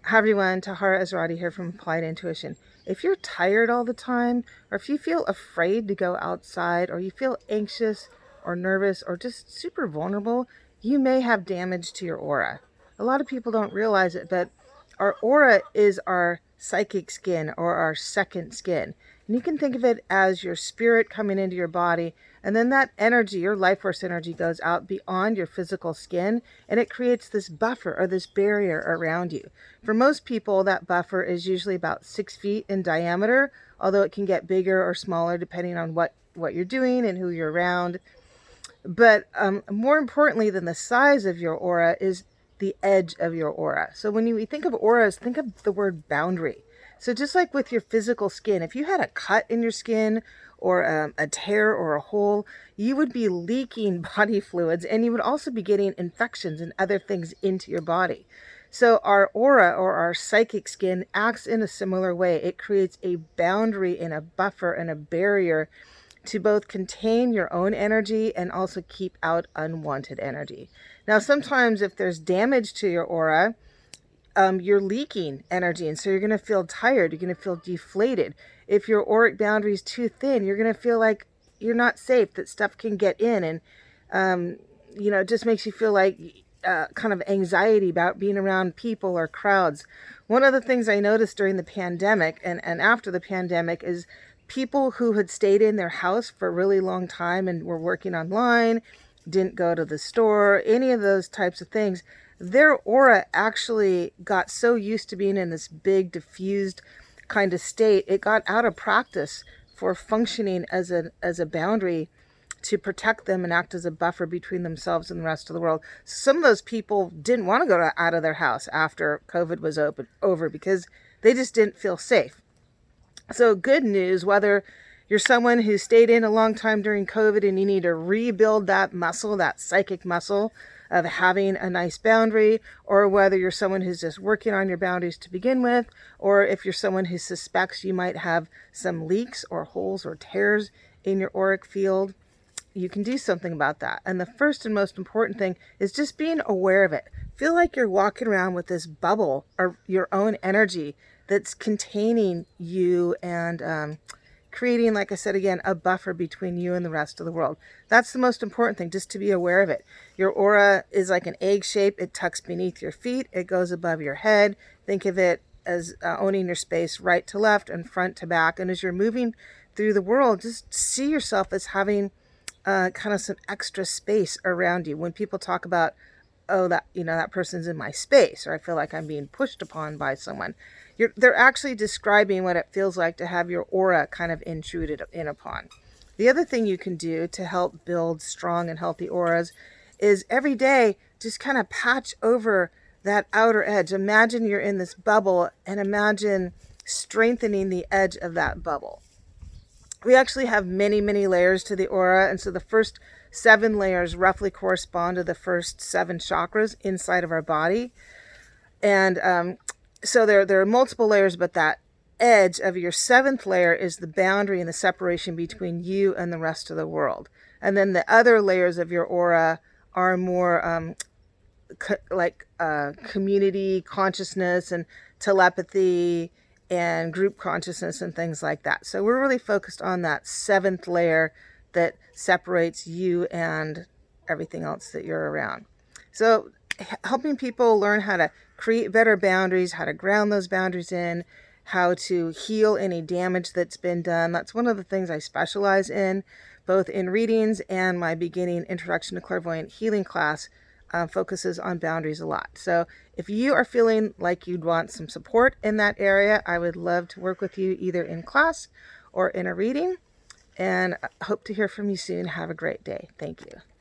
Hi everyone, Tahara Ezrahti here from Applied Intuition. If you're tired all the time, or if you feel afraid to go outside, or you feel anxious or nervous or just super vulnerable, you may have damage to your aura. A lot of people don't realize it, but our aura is our psychic skin or our second skin. And you can think of it as your spirit coming into your body, and then that energy, your life force energy, goes out beyond your physical skin, and it creates this buffer or this barrier around you. For most people, that buffer is usually about 6 feet in diameter, although it can get bigger or smaller depending on what you're doing and who you're around. But more importantly than the size of your aura is the edge of your aura. So when you think of auras, think of the word boundary. So just like with your physical skin, if you had a cut in your skin or a tear or a hole, you would be leaking body fluids, and you would also be getting infections and other things into your body. So our aura or our psychic skin acts in a similar way. It creates a boundary and a buffer and a barrier to both contain your own energy and also keep out unwanted energy. Now, sometimes if there's damage to your aura, you're leaking energy, and so you're going to feel tired. You're going to feel deflated. If your auric boundary is too thin, you're going to feel like you're not safe, that stuff can get in, and it just makes you feel like kind of anxiety about being around people or crowds. One of the things I noticed during the pandemic and after the pandemic is people who had stayed in their house for a really long time and were working online, didn't go to the store, any of those types of things, their aura actually got so used to being in this big diffused kind of state, it got out of practice for functioning as a boundary to protect them and act as a buffer between themselves and the rest of the world. Some of those people didn't want to go out of their house after COVID was over because they just didn't feel safe. So good news, whether you're someone who stayed in a long time during COVID and you need to rebuild that muscle, that psychic muscle of having a nice boundary, or whether you're someone who's just working on your boundaries to begin with, or if you're someone who suspects you might have some leaks or holes or tears in your auric field, you can do something about that. And the first and most important thing is just being aware of it. Feel like you're walking around with this bubble or your own energy that's containing you and creating, like I said again, a buffer between you and the rest of the world. That's the most important thing, just to be aware of it. Your aura is like an egg shape. It tucks beneath your feet. It goes above your head. Think of it as owning your space right to left and front to back. And as you're moving through the world, just see yourself as having kind of some extra space around you. When people talk about, oh, that person's in my space, or I feel like I'm being pushed upon by someone, they're actually describing what it feels like to have your aura kind of intruded in upon. The other thing you can do to help build strong and healthy auras is every day just kind of patch over that outer edge. Imagine you're in this bubble and imagine strengthening the edge of that bubble. We actually have many, many layers to the aura, and so the first 7 layers roughly correspond to the first 7 chakras inside of our body. And so there are multiple layers, but that edge of your 7th layer is the boundary and the separation between you and the rest of the world. And then the other layers of your aura are more community consciousness and telepathy and group consciousness and things like that. So we're really focused on that 7th layer that separates you and everything else that you're around. So helping people learn how to create better boundaries, how to ground those boundaries in, how to heal any damage that's been done. That's one of the things I specialize in, both in readings and my beginning Introduction to Clairvoyant Healing class focuses on boundaries a lot. So if you are feeling like you'd want some support in that area, I would love to work with you either in class or in a reading, and hope to hear from you soon. Have a great day. Thank you.